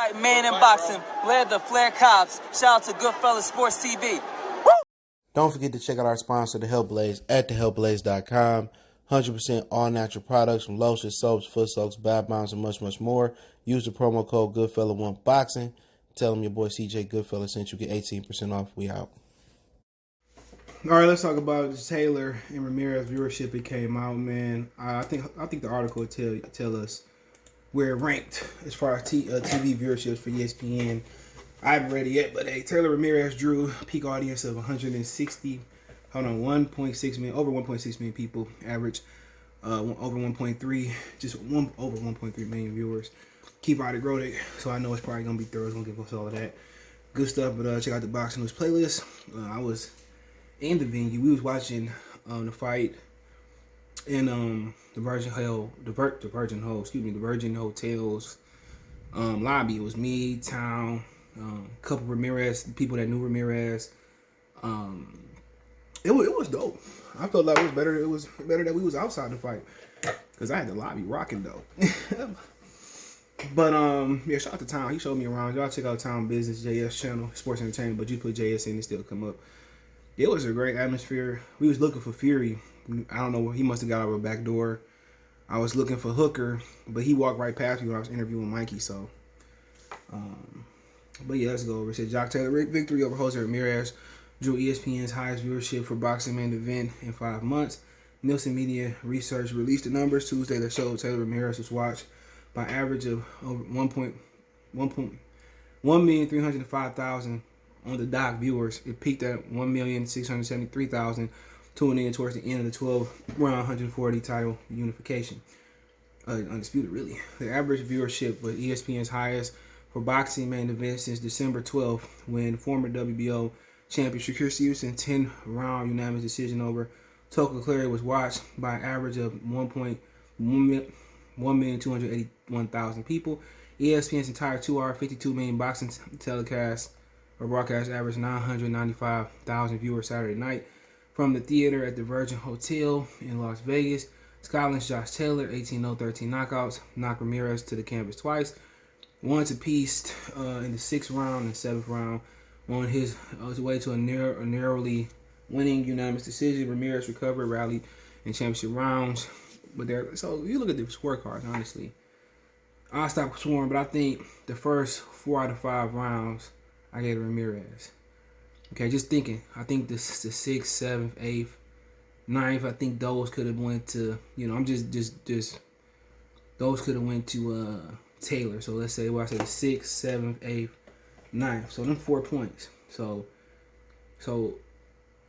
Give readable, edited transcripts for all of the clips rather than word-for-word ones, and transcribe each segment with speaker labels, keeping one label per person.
Speaker 1: Fight man in boxing, led the Flair Cops. Shout out to Goodfellas Sports TV. Woo!
Speaker 2: Don't forget to check out our sponsor, The Health Blaze, at thehealthblaze.com. 100% all natural products from lotions, soaps, foot soaks, bath bombs, and much, much more. Use the promo code Goodfella1Boxing. Tell them your boy CJ Goodfella sent you. Get 18% off. We out.
Speaker 3: All right, let's talk about Taylor and Ramirez viewership. It came out, man. I think the article will tell us where it ranked as far as TV viewership for ESPN. I haven't read it yet, but hey, Taylor Ramirez drew a peak audience of 1.6 million, over 1.6 million people, average over 1.3, over 1.3 million viewers. Keep out of Grodick, so I know it's probably gonna be thorough. It's gonna give us all of that good stuff. But check out the Boxing News playlist. I was in the venue. We was watching the fight in the Virgin Hotel's lobby. It was me, Town, a couple Ramirez people that knew Ramirez. It was dope. I felt like it was better that we was outside the fight, because I had the lobby rocking though. But yeah, shout out to Town. He showed me around. Y'all check out Town Business JS channel, Sports Entertainment, but you put JS in, it still come up. It was a great atmosphere. We was looking for Fury. I don't know, he must have got out of a back door. I was looking for Hooker, but he walked right past me when I was interviewing Mikey. So, but yeah, let's go over. It said Jock Taylor victory over Jose Ramirez drew ESPN's highest viewership for boxing main event in 5 months. Nielsen Media Research released the numbers Tuesday that showed Taylor Ramirez was watched by average of over 1,305,000 on the dock viewers. It peaked at 1,673,000 tuning in towards the end of the 12-round 140 title unification. Undisputed, really. The average viewership was ESPN's highest for boxing main event since December 12th, when former WBO champion Shakur Stevenson's 10-round unanimous decision over Tucker Clary was watched by an average of 1,281,000 people. ESPN's entire 2-hour, 52 million boxing telecast or broadcast averaged 995,000 viewers Saturday night. From the theater at the Virgin Hotel in Las Vegas, Scotland's Josh Taylor, 18-0, 13 knockouts, knocked Ramirez to the canvas twice, once apiece in the 6th round and 7th round. On his way to a narrowly winning unanimous decision, Ramirez recovered, rallied in championship rounds. But so you look at the scorecards, honestly, I'll stop scoring, but I think the first 4 out of 5 rounds I gave Ramirez. Okay, just thinking. I think the 6th, 7th, 8th, 9th, I think those could have went to, I'm just those could have went to Taylor. So let's say, I said the 6th, 7th, 8th, 9th. So them 4 points. So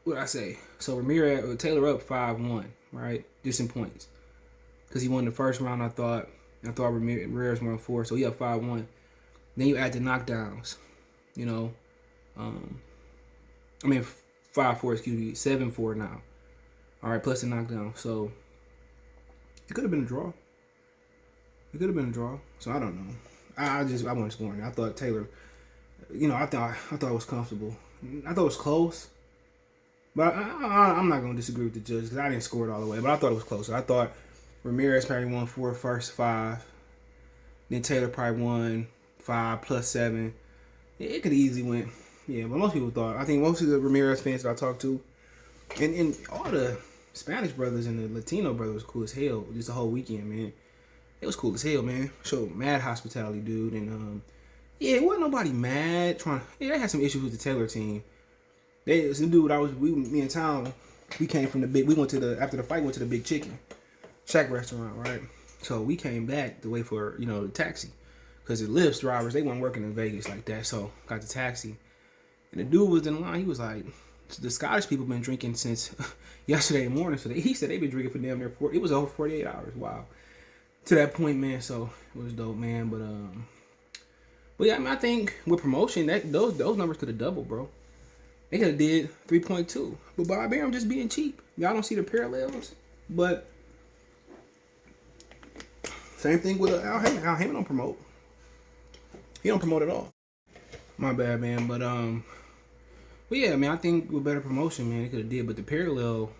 Speaker 3: what I say? So Ramirez or Taylor up 5-1, right? Just in points. Because he won the first round, I thought Ramirez won 4, so he up 5-1. Then you add the knockdowns, 5-4, 7-4 now. All right, plus the knockdown. So it could have been a draw. So I don't know. I wasn't scoring. I thought Taylor, I thought it was comfortable. I thought it was close. But I'm not going to disagree with the judge because I didn't score it all the way. But I thought it was close. I thought Ramirez probably won 4 first 5. Then Taylor probably won 5 plus 7. It could have easily went. Yeah, but most people thought. I think most of the Ramirez fans that I talked to, and all the Spanish brothers and the Latino brothers was cool as hell. Just the whole weekend, man. It was cool as hell, man. Showed mad hospitality, dude. And it wasn't nobody mad. They had some issues with the Taylor team. Some dude me and Town, we came from after the fight, went to the Big Chicken Shack restaurant, right? So we came back to wait for, the taxi. Because the Lyft drivers, they weren't working in Vegas like that. So got the taxi. And the dude was in line. He was like, the Scottish people been drinking since yesterday morning. So he said they've been drinking for damn near it was over 48 hours. Wow. To that point, man. So it was dope, man. But yeah, I think with promotion, those numbers could have doubled, bro. They could have did 3.2. But Bob Arum just being cheap. Y'all don't see the parallels. But same thing with Al Heyman. Al Heyman don't promote. He don't promote at all. My bad, man. But yeah, man, I think with better promotion, man, it could have did. But the parallel,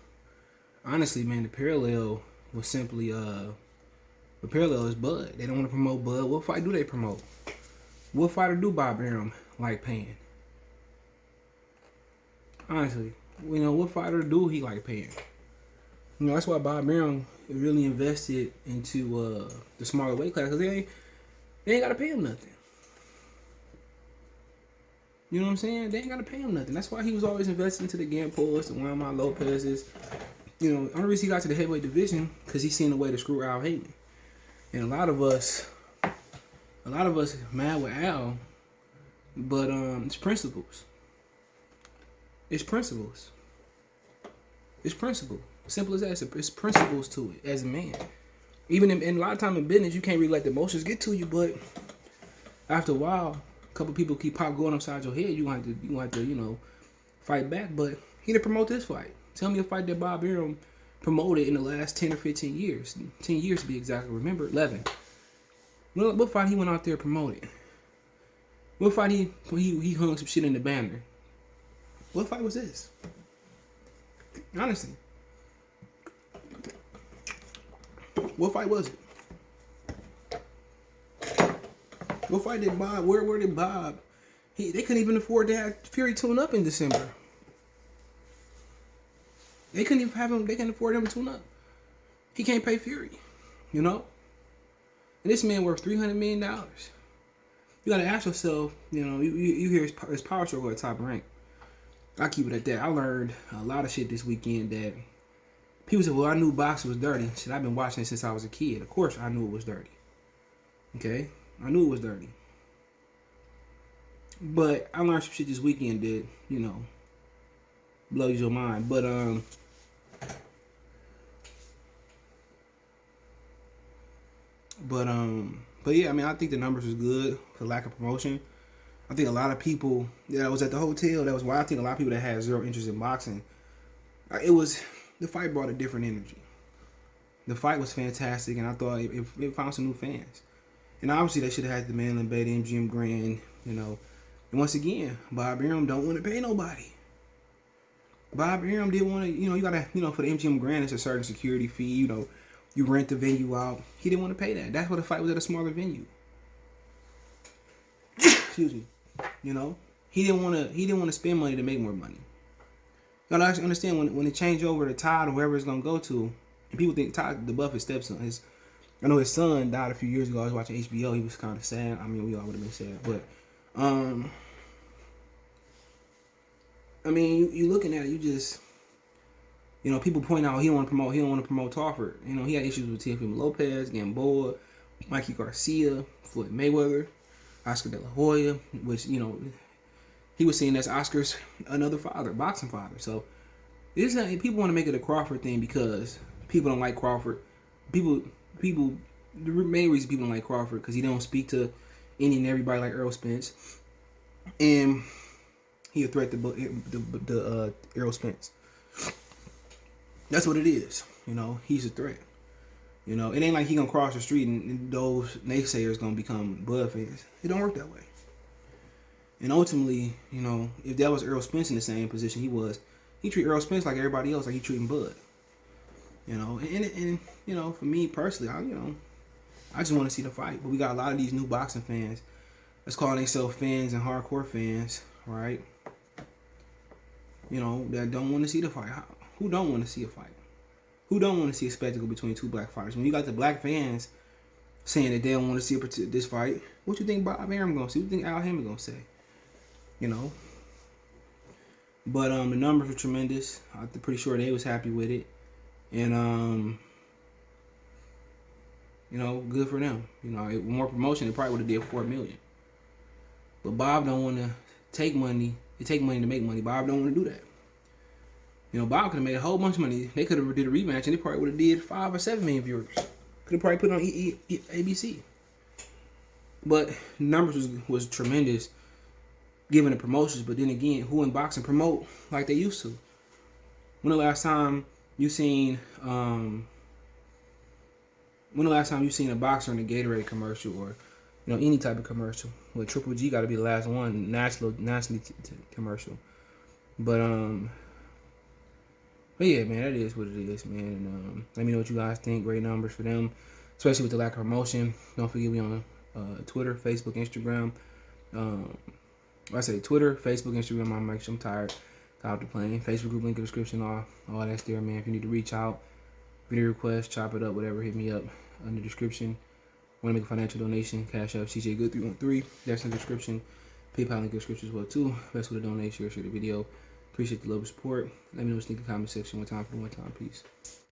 Speaker 3: honestly, man, the parallel was simply the parallel is Bud. They don't want to promote Bud. What fight do they promote? What fighter do Bob Arum like paying? Honestly, what fighter do he like paying? That's why Bob Arum really invested into the smaller weight class, because they ain't got to pay him nothing. You know what I'm saying? They ain't got to pay him nothing. That's why he was always investing into the Gampos, the Juan Lopez's. The only reason he got to the heavyweight division because he seen a way to screw Al Hayden. And a lot of us mad with Al, but it's principles. It's principles. It's principle. Simple as that. It's principles to it as a man. Even in a lot of time in business, you can't really let the emotions get to you, but after a while, a couple people keep going upside your head. You want to fight back. But he didn't promote this fight. Tell me a fight that Bob Arum promoted in the last 10 or 15 years. 10 years to be exact. Remember, 11. What fight he went out there promoted? What fight he hung some shit in the banner? What fight was this? Honestly. What fight was it? What fight did Bob? Where did Bob? They couldn't even afford to have Fury tune up in December. They couldn't even have him. They couldn't afford him to tune up. He can't pay Fury. And this man worth $300 million. You gotta ask yourself. You hear his power struggle at top rank. I keep it at that. I learned a lot of shit this weekend that people said, well, I knew boxing was dirty. Shit, I've been watching it since I was a kid. Of course, I knew it was dirty. Okay? I knew it was dirty. But I learned some shit this weekend that, blows your mind. But yeah, I think the numbers was good for lack of promotion. I think a lot of people that was at the hotel, that was why I think a lot of people that had zero interest in boxing, the fight brought a different energy. The fight was fantastic, and I thought it found some new fans. And obviously, they should have had the Manlin Betty and Jim Grand, And once again, Bob Arum don't want to pay nobody. Bob Arum didn't want to, you got to, for the MGM Grand, it's a certain security fee, you rent the venue out. He didn't want to pay that. That's why the fight was at a smaller venue. Excuse me. He didn't want to spend money to make more money. You gotta actually understand when it changed over to Todd or whoever it's gonna go to, and people think Todd the Buffett stepson. I know his son died a few years ago. I was watching HBO. He was kind of sad. We all would have been sad, but you looking at it, you just, people point out he don't want to promote Tarford. He had issues with Teofimo Lopez, Gamboa, Mikey Garcia, Floyd Mayweather, Oscar De La Hoya, which, he was seen as Oscar's another father, boxing father. So people want to make it a Crawford thing because people don't like Crawford. The main reason people don't like Crawford because he don't speak to any and everybody like Errol Spence, and he a threat to the Errol Spence. That's what it is. He's a threat. It ain't like he gonna cross the street and those naysayers gonna become Bud fans. It don't work that way. And ultimately, if that was Errol Spence in the same position he treat Errol Spence like everybody else, like he treating Bud. And for me personally, I just want to see the fight. But we got a lot of these new boxing fans that's calling themselves fans and hardcore fans, right? That don't want to see the fight. Who don't want to see a fight? Who don't want to see a spectacle between two black fighters? When you got the black fans saying that they don't want to see this fight, what you think Bob Arum gonna say? What you think Al Haymon gonna say? But the numbers were tremendous. I'm pretty sure they was happy with it, and good for them. More promotion, it probably would have did $4 million. But Bob don't want to take money. It take money to make money. Bob don't want to do that. Bob could have made a whole bunch of money. They could have did a rematch, and they probably would have did 5 or 7 million viewers. Could have probably put it on ABC. But numbers was tremendous, given the promotions. But then again, who in boxing promote like they used to? When the last time you seen a boxer in a Gatorade commercial or any type of commercial? Well, Triple G got to be the last one nationally commercial. But yeah, man, that is what it is, man. And let me know what you guys think. Great numbers for them, especially with the lack of promotion. Don't forget we on Twitter, Facebook, Instagram. I say Twitter, Facebook, Instagram. I'm tired. Got off the plane. Facebook group link in the description. All that's there, man. If you need to reach out, video request, chop it up, whatever, hit me up in the description. Want to make a financial donation? Cash App CJ Good 313. That's in the description. PayPal link in the description as well too. Best way to donate, share the video. Appreciate the love and support. Let me know what you think in the comment section. One time for the one time. Peace.